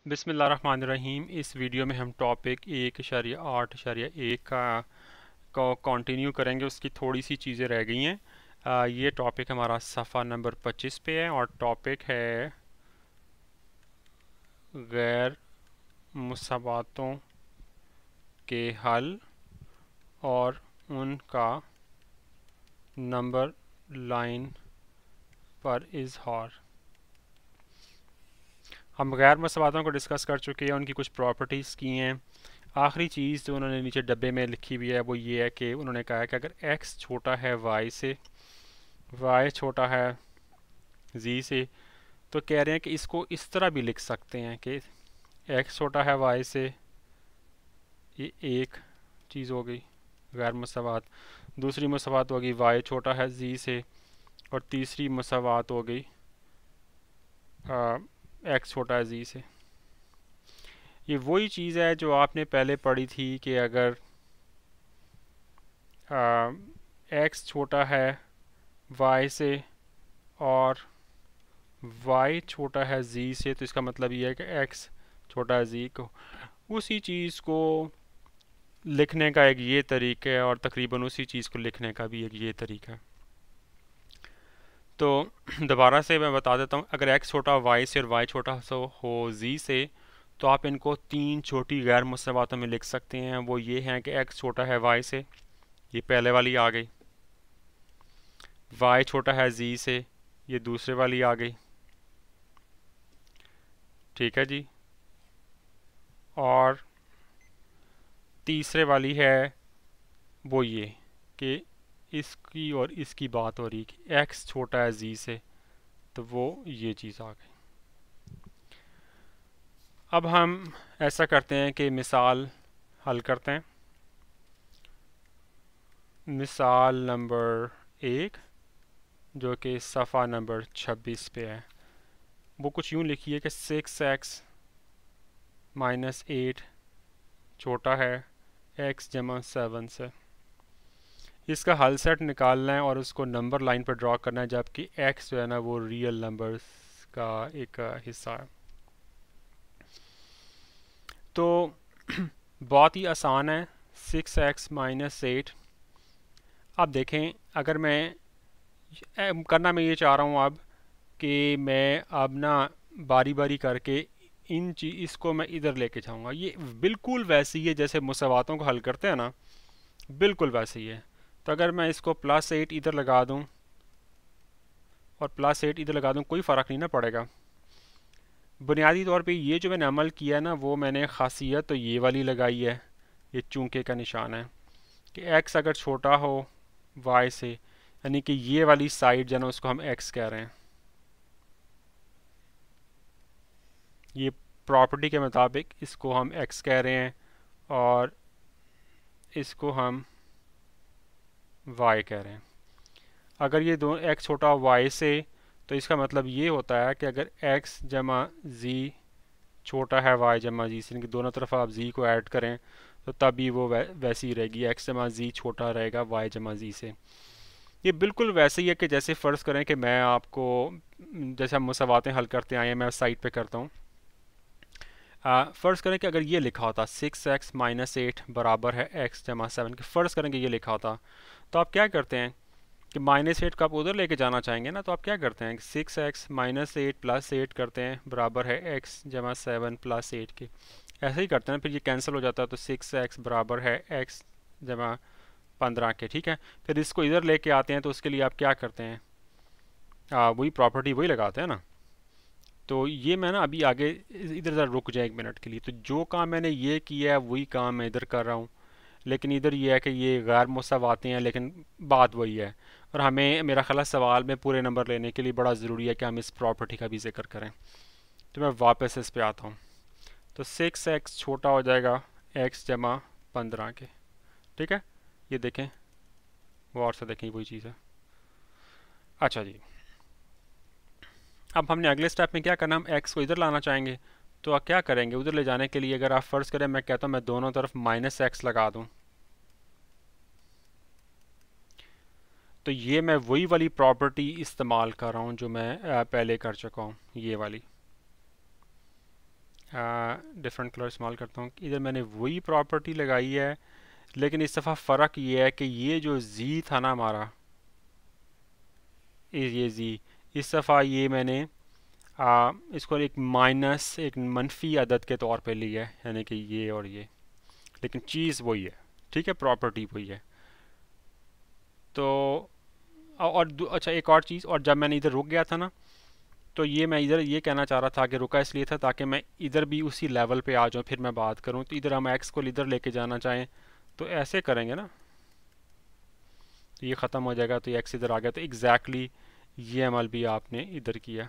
बिस्मिल्लाहिर्रहमानिर्रहीम। इस वीडियो में हम टॉपिक 1.8.1 का कंटिन्यू करेंगे। उसकी थोड़ी सी चीज़ें रह गई हैं। ये टॉपिक हमारा सफ़ा नंबर 25 पे है और टॉपिक है गैर मुसावातों के हल और उनका नंबर लाइन पर इजहार। हम गैर मुसावातों को डिस्कस कर चुके हैं, उनकी कुछ प्रॉपर्टीज़ की हैं। आखिरी चीज़ जो उन्होंने नीचे डब्बे में लिखी हुई है वो ये है कि उन्होंने कहा है कि अगर x छोटा है y से, y छोटा है z से, तो कह रहे हैं कि इसको इस तरह भी लिख सकते हैं कि x छोटा है y से, ये एक चीज़ हो गई गैर मुसावात। दूसरी मुसावात होगी y छोटा है z से, और तीसरी मुसावात हो गई x छोटा है z से। ये वही चीज़ है जो आपने पहले पढ़ी थी कि अगर x छोटा है y से और y छोटा है z से, तो इसका मतलब ये है कि x छोटा है z को, उसी चीज़ को लिखने का एक ये तरीका है और तकरीबन उसी चीज़ को लिखने का भी एक ये तरीका है। तो दोबारा से मैं बता देता हूँ, अगर x छोटा y से और y छोटा हो z से, तो आप इनको तीन छोटी गैर मुसावातों में लिख सकते हैं। वो ये हैं कि x छोटा है y से, ये पहले वाली आ गई। y छोटा है z से, ये दूसरे वाली आ गई। ठीक है जी। और तीसरे वाली है वो ये कि इसकी और इसकी बात हो रही कि x छोटा है z से, तो वो ये चीज़ आ गई। अब हम ऐसा करते हैं कि मिसाल हल करते हैं। मिसाल नंबर 1 जो कि सफ़ा नंबर 26 पे है, वो कुछ यूँ लिखी है कि 6x माइनस 8 छोटा है x जमा 7 से। इसका हल सेट निकालना है और उसको नंबर लाइन पर ड्रॉ करना है, जबकि x जो है ना वो रियल नंबर्स का एक हिस्सा है। तो बहुत ही आसान है। 6x minus 8। अब देखें, अगर मैं करना मैं ये चाह रहा हूँ अब कि मैं अब ना बारी बारी करके इसको मैं इधर लेके जाऊँगा। ये बिल्कुल वैसे ही है जैसे मुसावातों को हल करते हैं ना, बिल्कुल वैसे ही है। तो अगर मैं इसको +8 इधर लगा दूँ और +8 इधर लगा दूँ, कोई फ़र्क नहीं ना पड़ेगा। बुनियादी तौर पे ये जो मैंने अमल किया है ना, वो मैंने खासियत तो ये वाली लगाई है, ये चूंके का निशान है कि x अगर छोटा हो y से, यानी कि ये वाली साइड जो है ना उसको हम x कह रहे हैं। ये प्रॉपर्टी के मुताबिक इसको हम x कह रहे हैं और इसको हम y कह रहे हैं। अगर ये दो x छोटा y से, तो इसका मतलब ये होता है कि अगर x जमा z छोटा है y जमा z से, दोनों तरफ आप z को ऐड करें तो तभी वो वैसी ही रहेगी। x जमा z छोटा रहेगा y जमा z से। ये बिल्कुल वैसे ही है कि जैसे फ़र्ज़ करें कि मैं आपको, जैसे हम मुसावातें हल करते आए हैं, मैं साइड पे करता हूँ। फ़र्ज़ करें कि अगर ये लिखा होता 6x माइनस 8 बराबर है x जमा 7 के, फ़र्ज़ करें कि ये लिखा होता, तो आप क्या करते हैं कि -8 को आप उधर लेके जाना चाहेंगे ना, तो आप क्या करते हैं 6x माइनस 8 प्लस 8 करते हैं बराबर है x जमा 7 प्लस 8 के। ऐसे ही करते हैं, फिर ये कैंसिल हो जाता है, तो 6x बराबर है x जमा 15 के। ठीक है, फिर इसको इधर लेके आते हैं, तो उसके लिए आप क्या करते हैं, वही प्रॉपर्टी वही लगाते हैं ना। तो ये मैं ना अभी आगे इधर ज़रा रुक जाए 1 मिनट के लिए। तो जो काम मैंने ये किया है वही काम मैं इधर कर रहा हूँ, लेकिन इधर ये है कि ये गैर मुसावातें हैं, लेकिन बात वही है। और हमें, मेरा ख्याल है, सवाल में पूरे नंबर लेने के लिए बड़ा ज़रूरी है कि हम इस प्रॉपर्टी का भी जिक्र करें। तो मैं वापस इस पे आता हूँ। तो 6x छोटा हो जाएगा x जमा 15 के। ठीक है, ये देखें, गौर से देखें, वही चीज़ है। अच्छा जी, अब हमने अगले स्टेप में क्या करना, हम x को इधर लाना चाहेंगे। तो आप क्या करेंगे, उधर ले जाने के लिए अगर आप फ़र्ज़ करें, मैं कहता हूँ मैं दोनों तरफ -x लगा दूँ, तो ये मैं वही वाली प्रॉपर्टी इस्तेमाल कर रहा हूँ जो मैं पहले कर चुका हूँ, ये वाली। डिफरेंट कलर इस्तेमाल करता हूँ। इधर मैंने वही प्रॉपर्टी लगाई है, लेकिन इस दफ़ा फ़र्क ये है कि ये जो जी था ना हमारा, ये जी, इस दफ़ा ये मैंने इसको एक माइनस, एक मनफी अदद के तौर पे लिया है, यानी कि ये और ये, लेकिन चीज़ वही है, ठीक है, प्रॉपर्टी वही है। तो और अच्छा एक और चीज़, और जब मैंने इधर रुक गया था ना, तो ये मैं इधर ये कहना चाह रहा था कि रुका इसलिए था ताकि मैं इधर भी उसी लेवल पे आ जाऊँ, फिर मैं बात करूँ। तो इधर हम एक्स को इधर लेके जाना चाहें तो ऐसे करेंगे ना, तो ये ख़त्म हो जाएगा, तो ये एक्स इधर आ गया। तो एग्जैक्टली ये अमल भी आपने इधर किया,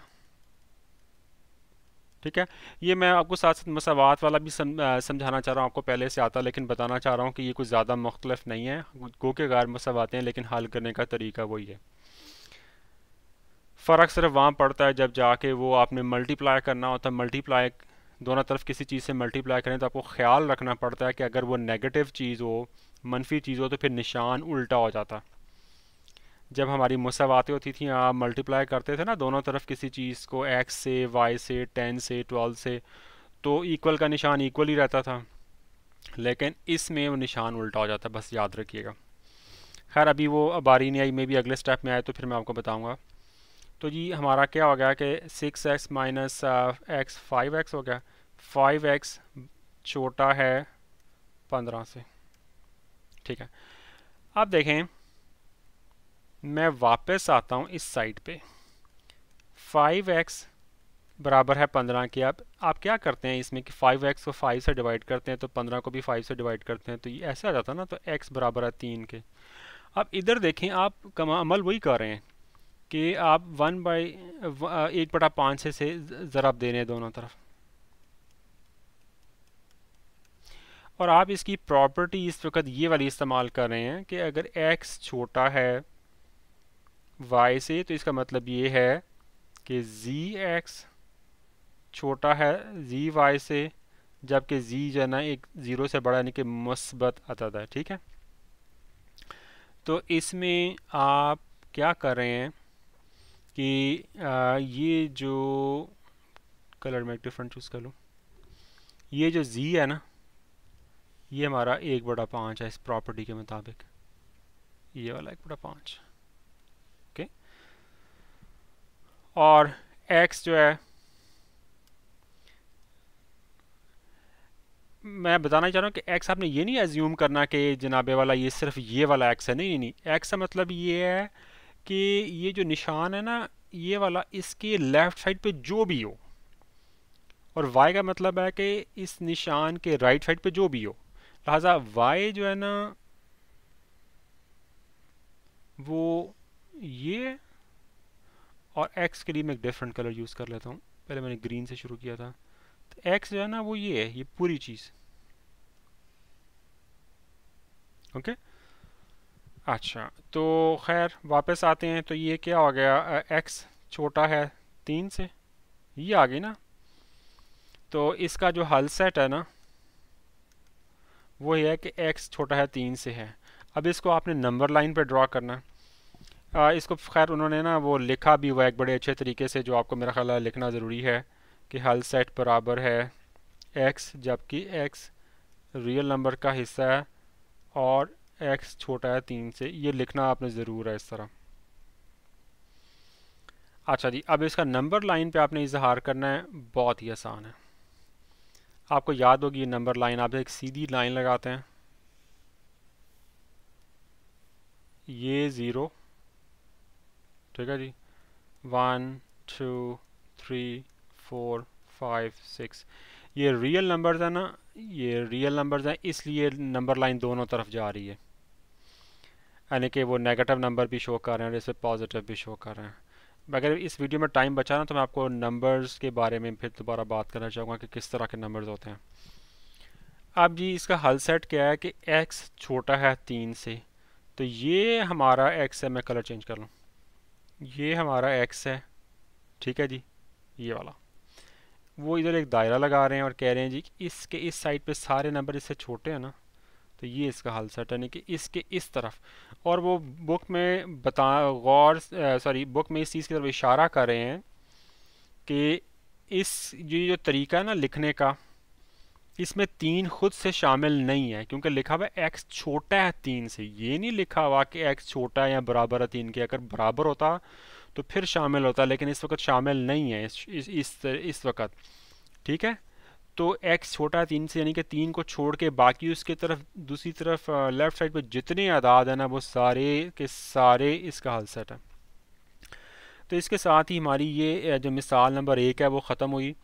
ठीक है। ये मैं आपको साथ साथ मसावात वाला भी समझाना चाह रहा हूँ, आपको पहले से आता, लेकिन बताना चाह रहा हूँ कि ये कुछ ज़्यादा मुख्तलिफ नहीं है, गो के गैर मसावाते हैं, लेकिन हल करने का तरीका वही है। फ़र्क सिर्फ वहाँ पड़ता है जब जाके वो आपने मल्टीप्लाई करना होता है। मल्टीप्लाई दोनों तरफ किसी चीज़ से मल्टीप्लाई करें तो आपको ख्याल रखना पड़ता है कि अगर वो नेगेटिव चीज़ हो, मनफी चीज़ हो, तो फिर निशान उल्टा हो जाता। जब हमारी मुसावातें होती थी, आप मल्टीप्लाई करते थे ना दोनों तरफ किसी चीज़ को, एक्स से, वाई से, 10 से, 12 से, तो इक्वल का निशान इक्वल ही रहता था, लेकिन इसमें वो निशान उल्टा हो जाता है, बस याद रखिएगा। खैर अभी वो बारी नहीं आई, मे भी अगले स्टेप में आए तो फिर मैं आपको बताऊँगा। तो जी हमारा क्या हो गया कि 6x माइनस एक्स 5x हो गया। 5x छोटा है 15 से, ठीक है। अब देखें, मैं वापस आता हूँ इस साइड पे। 5x बराबर है 15 के। अब आप क्या करते हैं इसमें कि 5x को 5 से डिवाइड करते हैं, तो 15 को भी 5 से डिवाइड करते हैं, तो ये ऐसे आ जाता है ना, तो x बराबर है 3 के। अब इधर देखें, आप अमल वही कर रहे हैं कि आप 1/5 से ज़रब दे रहे हैं दोनों तरफ, और आप इसकी प्रॉपर्टी इस वक्त ये वाली इस्तेमाल कर रहे हैं कि अगर x छोटा है y से, तो इसका मतलब ये है कि zx छोटा है zy से, जबकि z जो है ना एक ज़ीरो से बड़ा, यानी कि मुस्बत अदद है, ठीक है। तो इसमें आप क्या कर रहे हैं कि ये जो कलर में डिफरेंट चूज़ कर लूँ, ये जो z है ना, ये हमारा 1/5 है इस प्रॉपर्टी के मुताबिक, ये वाला 1/5, ओके। और x जो है, मैं बताना चाह रहा हूँ कि x आपने ये नहीं एज्यूम करना कि जनाबे वाला ये सिर्फ ये वाला x है, नहीं नहीं नहीं, x का मतलब ये है कि ये जो निशान है ना, ये वाला इसके लेफ्ट साइड पे जो भी हो, और y का मतलब है कि इस निशान के राइट साइड पे जो भी हो। लिहाजा y जो है ना वो ये, और x के लिए मैं एक डिफरेंट कलर यूज़ कर लेता हूँ, पहले मैंने ग्रीन से शुरू किया था। तो x जो है ना वो ये है, ये पूरी चीज़, ओके। अच्छा तो खैर वापस आते हैं, तो ये क्या हो गया, x छोटा है 3 से, ये आ गई ना। तो इसका जो हल सेट है ना वो ये है कि x छोटा है 3 से है। अब इसको आपने नंबर लाइन पे ड्रॉ करना है। इसको खैर उन्होंने ना वो लिखा भी हुआ एक बड़े अच्छे तरीके से, जो आपको मेरा ख्याल है लिखना ज़रूरी है, कि हल सेट बराबर है x, जबकि x रियल नंबर का हिस्सा है और x छोटा है 3 से, ये लिखना आपने ज़रूर है इस तरह। अच्छा जी, अब इसका नंबर लाइन पे आपने इजहार करना है, बहुत ही आसान है। आपको याद होगी ये नंबर लाइन, आप एक सीधी लाइन लगाते हैं, ये 0, ठीक है जी, 1 2 3 4 5 6, ये रियल नंबर्स है ना, ये रियल नंबर्स हैं, इसलिए नंबर लाइन दोनों तरफ जा रही है, यानी कि वो नेगेटिव नंबर भी शो कर रहे हैं और इसे पॉजिटिव भी शो कर रहे हैं। अगर इस वीडियो में टाइम बचा ना, तो मैं आपको नंबर्स के बारे में फिर दोबारा बात करना चाहूँगा कि किस तरह के नंबर्स होते हैं। अब जी इसका हल सेट क्या है कि x छोटा है 3 से, तो ये हमारा x है, मैं कलर चेंज कर लूँ, ये हमारा x है, ठीक है जी, ये वाला। वो इधर एक दायरा लगा रहे हैं और कह रहे हैं जी कि इसके इस साइड पे सारे नंबर इससे छोटे हैं ना, तो ये इसका हल सेट है, यानी कि इसके इस तरफ। और वो बुक में बुक में इस चीज़ की तरफ इशारा कर रहे हैं कि इस जो तरीका है ना लिखने का, इसमें 3 खुद से शामिल नहीं है, क्योंकि लिखा हुआ है x छोटा है 3 से। ये नहीं लिखा हुआ कि x छोटा है या बराबर है 3 के। अगर बराबर होता तो फिर शामिल होता, लेकिन इस वक्त शामिल नहीं है इस वक्त। ठीक है, तो x छोटा है 3 से, यानी कि 3 को छोड़ के बाकी उसके तरफ दूसरी तरफ लेफ़्ट साइड पे जितने आदाद है ना वो सारे के सारे इसका हल सेट है। तो इसके साथ ही हमारी ये जो मिसाल नंबर 1 है वो ख़त्म हुई।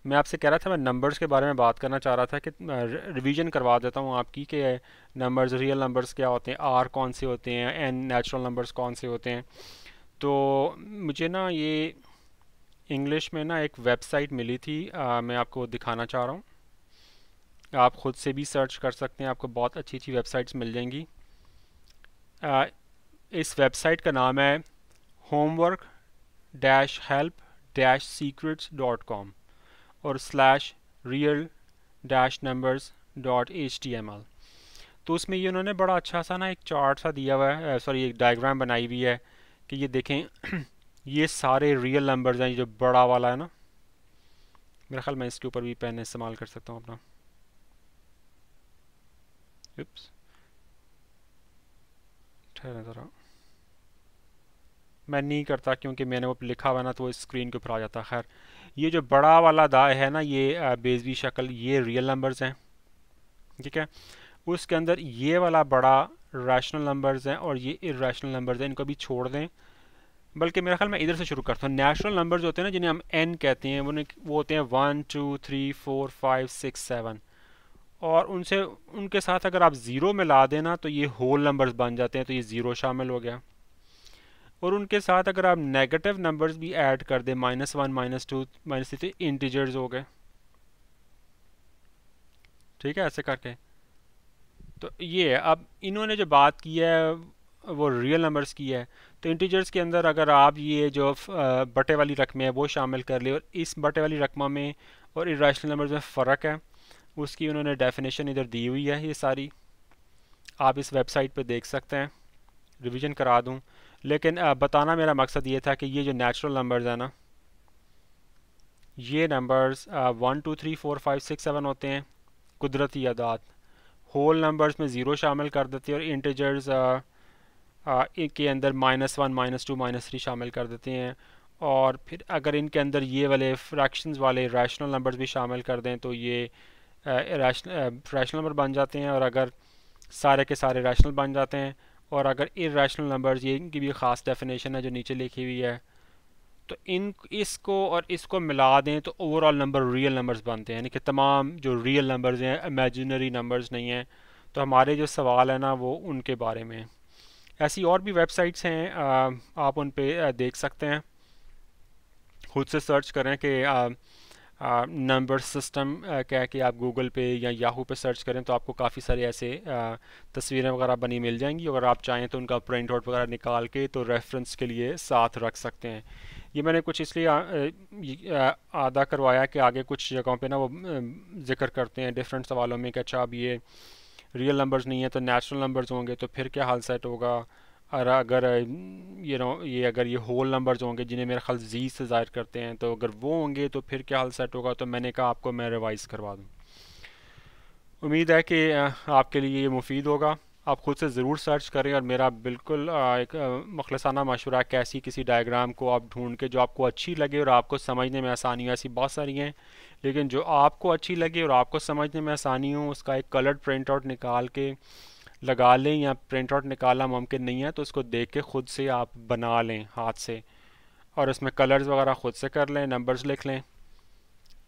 मैं आपसे कह रहा था, मैं नंबर्स के बारे में बात करना चाह रहा था कि रिवीजन करवा देता हूँ आपकी कि नंबर्स, रियल नंबर्स क्या होते हैं, आर कौन से होते हैं, एन नेचुरल नंबर्स कौन से होते हैं। तो मुझे ना ये इंग्लिश में ना एक वेबसाइट मिली थी, मैं आपको दिखाना चाह रहा हूँ। आप ख़ुद से भी सर्च कर सकते हैं, आपको बहुत अच्छी अच्छी वेबसाइट्स मिल जाएंगी। इस वेबसाइट का नाम है homework-help-secrets.com और /real-numbers.html। तो उसमें ये उन्होंने बड़ा अच्छा सा ना एक चार्ट सा दिया हुआ है, सॉरी एक डायग्राम बनाई हुई है कि ये देखें ये सारे रियल नंबर्स हैं। ये जो बड़ा वाला है ना, मेरा ख्याल मैं इसके ऊपर भी पेन इस्तेमाल कर सकता हूँ अपना। उप्स, ठहरें ज़रा, मैं नहीं करता क्योंकि मैंने वो लिखा हुआ ना तो वो स्क्रीन के ऊपर आ जाता। खैर, ये जो बड़ा वाला दाए है ना, ये बेजवी शक्ल, ये रियल नंबर्स हैं। ठीक है, उसके अंदर ये वाला बड़ा रैशनल नंबर्स हैं और ये इरेशनल नंबर्स हैं, इनको भी छोड़ दें। बल्कि मेरा ख्याल मैं इधर से शुरू करता हूँ। नेचुरल नंबर्स होते हैं ना, जिन्हें हम एन कहते हैं, वो होते हैं 1 2 3 4 5 6 7, और उनसे उनके साथ अगर आप ज़ीरो मिला देना तो ये होल नंबर्स बन जाते हैं, तो ये ज़ीरो शामिल हो गया। और उनके साथ अगर आप नेगेटिव नंबर्स भी ऐड कर दें, -1 -2 -3, इंटीजर्स हो गए। ठीक है, ऐसे करके। तो ये अब इन्होंने जो बात की है वो रियल नंबर्स की है। तो इंटीजर्स के अंदर अगर आप ये जो बटे वाली रकमें है वो शामिल कर ले, और इस बटे वाली रकमा में और इरेशनल नंबर्स में फ़र्क है, उसकी उन्होंने डेफिनेशन इधर दी हुई है। ये सारी आप इस वेबसाइट पे देख सकते हैं। रिवीजन करा दूं, लेकिन बताना मेरा मकसद ये था कि ये जो नेचुरल नंबर्स हैं ना, ये नंबर्स 1 2 3 4 5 6 7 होते हैं, कुदरती आदाद। होल नंबर्स में ज़ीरो शामिल कर देते हैं और इंटीजर्स के अंदर -1 -2 -3 शामिल कर देते हैं। और फिर अगर इनके अंदर ये वाले फ्रैक्शंस वाले रैशनल नंबर्स भी शामिल कर दें तो ये रैशनल नंबर बन जाते हैं, और अगर सारे के सारे रैशनल बन जाते हैं। और अगर इरेशनल नंबर्स, ये इनकी भी ख़ास डेफिनेशन है जो नीचे लिखी हुई है, तो इसको और इसको मिला दें तो ओवरऑल नंबर रियल नंबर्स बनते हैं, यानी कि तमाम जो रियल नंबर्स हैं इमेजिनरी नंबर्स नहीं हैं। तो हमारे जो सवाल है ना वो उनके बारे में। ऐसी और भी वेबसाइट्स हैं, आप उन पे देख सकते हैं, खुद से सर्च करें कि नंबर सिस्टम कह के आप गूगल पे या याहू पे सर्च करें तो आपको काफ़ी सारे ऐसे तस्वीरें वगैरह बनी मिल जाएंगी। अगर आप चाहें तो उनका प्रिंट आउट वगैरह निकाल के तो रेफरेंस के लिए साथ रख सकते हैं। ये मैंने कुछ इसलिए आधा करवाया कि आगे कुछ जगहों पे ना वो जिक्र करते हैं डिफरेंट सवालों में कि अच्छा अब ये रियल नंबर्स नहीं है तो नेचुरल नंबर्स होंगे, तो फिर क्या हाल सेट होगा। और अगर अगर ये होल नंबर्स होंगे जिन्हें मेरा ख्याल जी से ज़ाहिर करते हैं, तो अगर वो होंगे तो फिर क्या हाल सेट होगा। तो मैंने कहा आपको मैं रिवाइज़ करवा दूँ। उम्मीद है कि आपके लिए ये मुफीद होगा। आप ख़ुद से ज़रूर सर्च करें, और मेरा बिल्कुल एक मुखलसाना मशवरा है कि ऐसी किसी डायग्राम को आप ढूंढ के जो आपको अच्छी लगे और आपको समझने में आसानी हो। ऐसी बहुत सारी हैं, लेकिन जो आपको अच्छी लगे और आपको समझने में आसानी हो, उसका एक कलर्ड प्रिंट आउट निकाल के लगा लें, या प्रिंट आउट निकालना मुमकिन नहीं है तो उसको देख के ख़ुद से आप बना लें हाथ से, और उसमें कलर्स वगैरह ख़ुद से कर लें, नंबर्स लिख लें।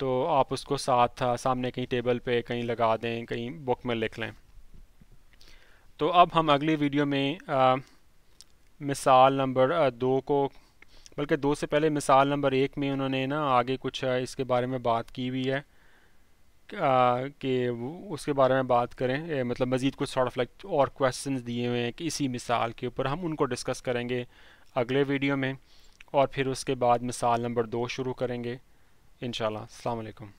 तो आप उसको साथ सामने कहीं टेबल पे कहीं लगा दें, कहीं बुक में लिख लें। तो अब हम अगली वीडियो में मिसाल नंबर 2 को, बल्कि 2 से पहले मिसाल नंबर 1 में उन्होंने ना आगे कुछ इसके बारे में बात की हुई है कि उसके बारे में बात करें। मतलब मज़ीद कुछ सॉर्ट ऑफ लाइक और क्वेश्चंस दिए हुए हैं कि इसी मिसाल के ऊपर, हम उनको डिस्कस करेंगे अगले वीडियो में, और फिर उसके बाद मिसाल नंबर 2 शुरू करेंगे इंशाल्लाह। अस्सलाम वालेकुम।